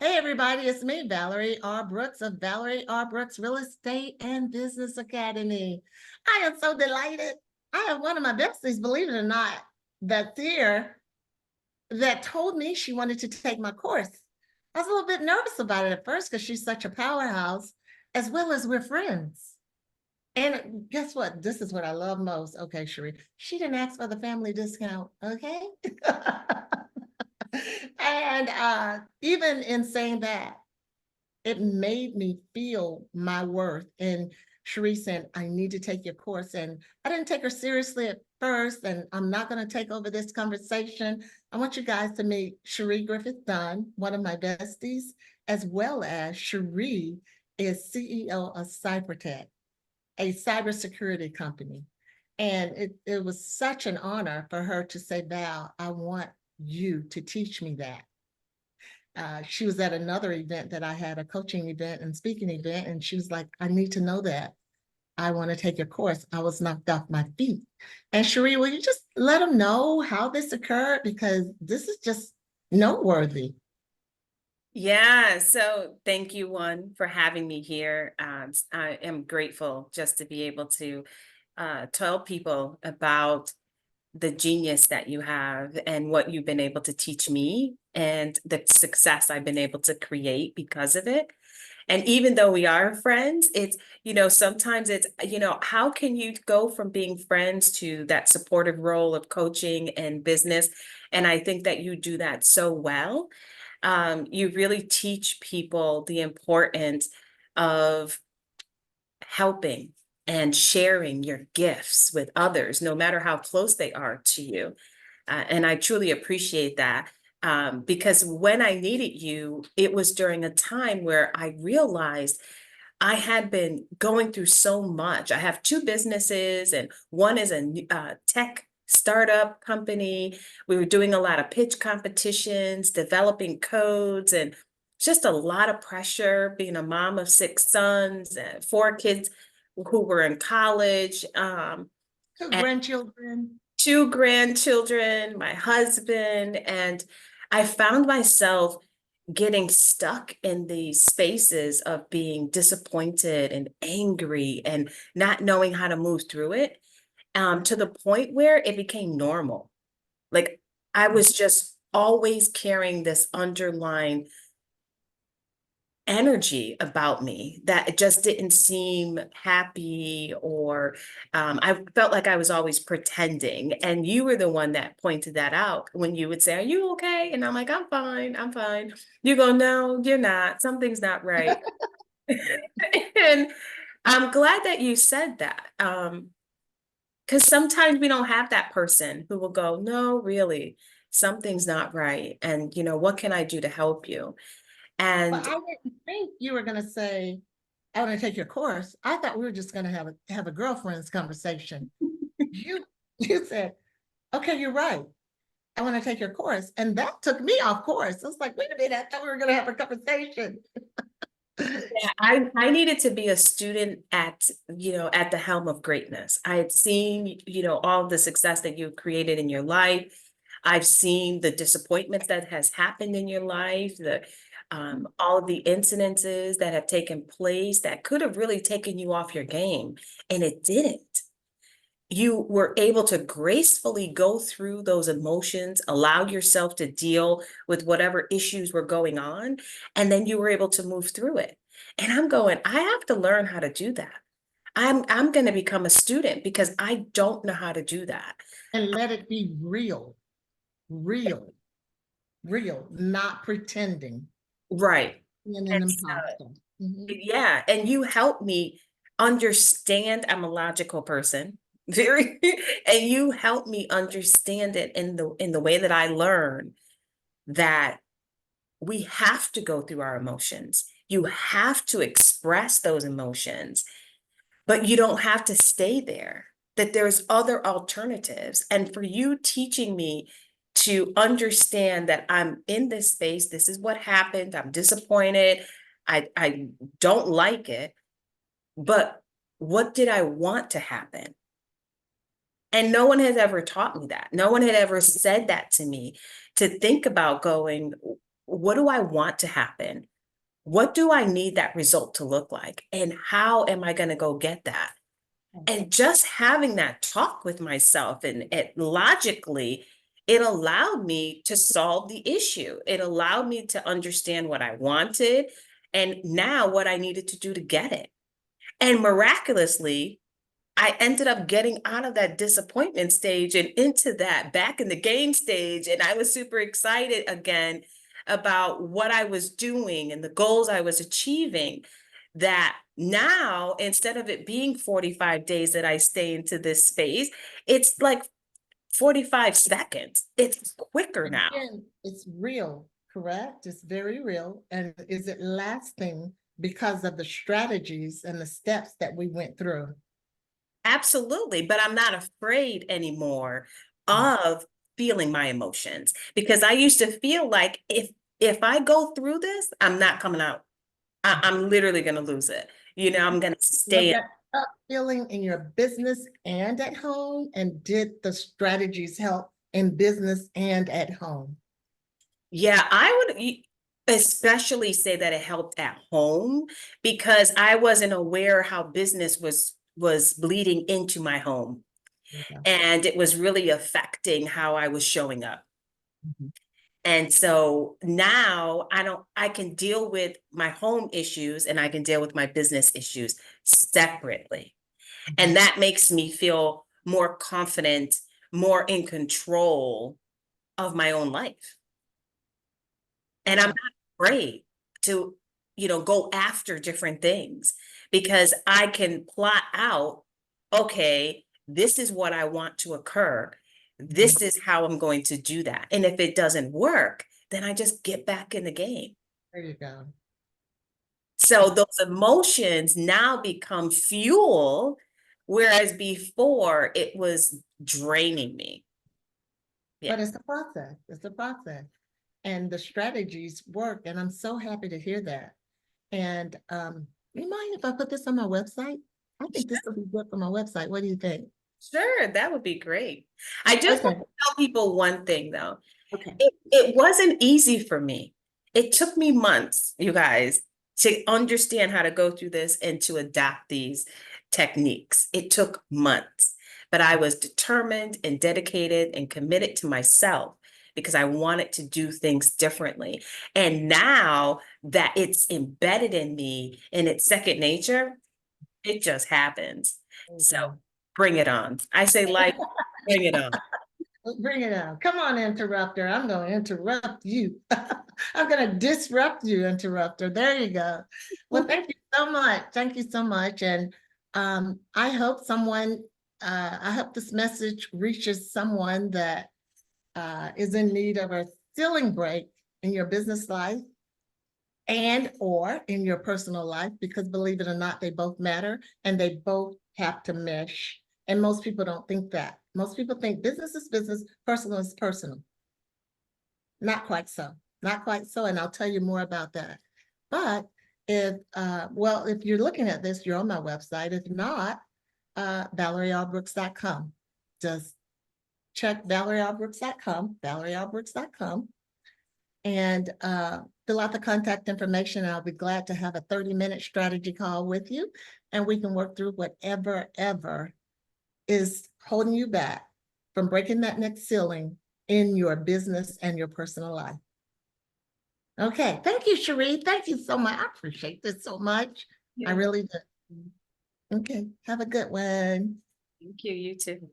Hey everybody, it's me, Valarie R. Brooks of Valarie R. Brooks Real Estate and Business Academy. I am so delighted. I have one of my besties, believe it or not, that's here that told me she wanted to take my course. I was a little bit nervous about it at first because she's such a powerhouse, as well as we're friends. And guess what? This is what I love most. Okay, Cherie, she didn't ask for the family discount, okay? And even in saying that, it made me feel my worth. And Cherie said, I need to take your course. And I didn't take her seriously at first, and I'm not going to take over this conversation. I want you guys to meet Cherie Griffith-Dunn, one of my besties, as well as Cherie is CEO of CyberTech, a cybersecurity company. And it was such an honor for her to say, Val, I want you to teach me that. She was at another event that I had, a coaching event and speaking event, and she was like, I need to know that. I want to take your course. I was knocked off my feet. And Cherie, will you just let them know how this occurred? Because this is just noteworthy. Yeah, so thank you, one, for having me here. I am grateful just to be able to tell people about the genius that you have and what you've been able to teach me and the success I've been able to create because of it. And even though we are friends, sometimes how can you go from being friends to that supportive role of coaching and business? And I think that you do that so well. You really teach people the importance of helping and sharing your gifts with others, no matter how close they are to you. And I truly appreciate that. Because when I needed you, it was during a time where I realized I had been going through so much. I have two businesses, and one is a tech startup company. We were doing a lot of pitch competitions, developing codes, and just a lot of pressure being a mom of six sons and four kids who were in college, Two and grandchildren. two grandchildren, my husband, and I found myself getting stuck in these spaces of being disappointed and angry and not knowing how to move through it, to the point where it became normal. Like I was just always carrying this underlying energy about me that it just didn't seem happy, or I felt like I was always pretending. And you were the one that pointed that out when you would say, are you okay? And I'm like, I'm fine, I'm fine. You go, no, you're not, something's not right. And I'm glad that you said that, because sometimes we don't have that person who will go, no, really, something's not right, and what can I do to help you? Well, And I didn't think you were going to say, I want to take your course. I thought we were just going to have a girlfriend's conversation. You you said, okay, you're right. I want to take your course. And that took me off course. I was like, wait a minute, I thought we were going to have a conversation. yeah, I needed to be a student at the helm of greatness. I had seen, all the success that you've created in your life. I've seen the disappointments that has happened in your life, the all of the incidences that have taken place that could have really taken you off your game, and it didn't. You were able to gracefully go through those emotions, allow yourself to deal with whatever issues were going on, and then you were able to move through it. And I'm going, I have to learn how to do that. I'm going to become a student because I don't know how to do that. And let it be real, real, real, not pretending. Right. Being an And imposter. yeah, and you help me understand. I'm a logical person, very, and you help me understand it in the way that I learn that we have to go through our emotions. You have to express those emotions, but you don't have to stay there, that there's other alternatives. And for you teaching me to understand that I'm in this space, this is what happened, I'm disappointed, I don't like it, but what did I want to happen? And no one has ever taught me that. No one had ever said that to me, to think about going, what do I want to happen? What do I need that result to look like? And how am I going to go get that? And just having that talk with myself and it logically, it allowed me to solve the issue. It allowed me to understand what I wanted and now what I needed to do to get it. And miraculously, I ended up getting out of that disappointment stage and into that back in the game stage. And I was super excited again about what I was doing and the goals I was achieving. That now, instead of it being 45 days that I stay into this space, it's like 45 seconds. It's quicker now. Again, it's real, correct? It's very real. And is it lasting because of the strategies and the steps that we went through? Absolutely, but I'm not afraid anymore of feeling my emotions because I used to feel like if I go through this, I'm not coming out. I'm literally going to lose it. You know, I'm going to Was stay. that up feeling in your business and at home? And did the strategies help in business and at home? Yeah, I would especially say that it helped at home because I wasn't aware how business was bleeding into my home. Okay. And it was really affecting how I was showing up. Mhm. And so now I can deal with my home issues and I can deal with my business issues separately. And that makes me feel more confident, more in control of my own life. And I'm Yeah. not afraid to, go after different things because I can plot out, okay, this is what I want to occur. This is how I'm going to do that. And if it doesn't work, then I just get back in the game. There you go. So those emotions now become fuel, whereas before it was draining me. Yeah. But it's a process. It's a process. And the strategies work. And I'm so happy to hear that. And you mind if I put this on my website? I think this will be good for my website. What do you think? Sure, that would be great. I just want Okay. to tell people one thing though. Okay. It wasn't easy for me. It took me months, you guys, to understand how to go through this and to adapt these techniques. It took months, but I was determined and dedicated and committed to myself because I wanted to do things differently. And now that it's embedded in me and it's second nature, it just happens. There you So go. bring it on. I say, like, bring it on. Bring it on. Come on, interrupter. I'm going to interrupt you. I'm going to disrupt you, interrupter. There you go. Well, thank you so much. Thank you so much. And I hope I hope this message reaches someone that is in need of a ceiling break in your business life and or in your personal life, because believe it or not, they both matter and they both have to mesh. And most people don't think that. Most people think business is business, personal is personal. Not quite so. Not quite so. And I'll tell you more about that. But if you're looking at this, you're on my website. If not, ValarieRBrooks.com. Just check ValarieRBrooks.com, ValarieRBrooks.com, and fill out the contact information. And I'll be glad to have a 30-minute strategy call with you. And we can work through whatever ever is holding you back from breaking that next ceiling in your business and your personal life. Okay, thank you, Cherie. Thank you so much. I appreciate this so much. I really do. Okay, have a good one. Thank you. You too.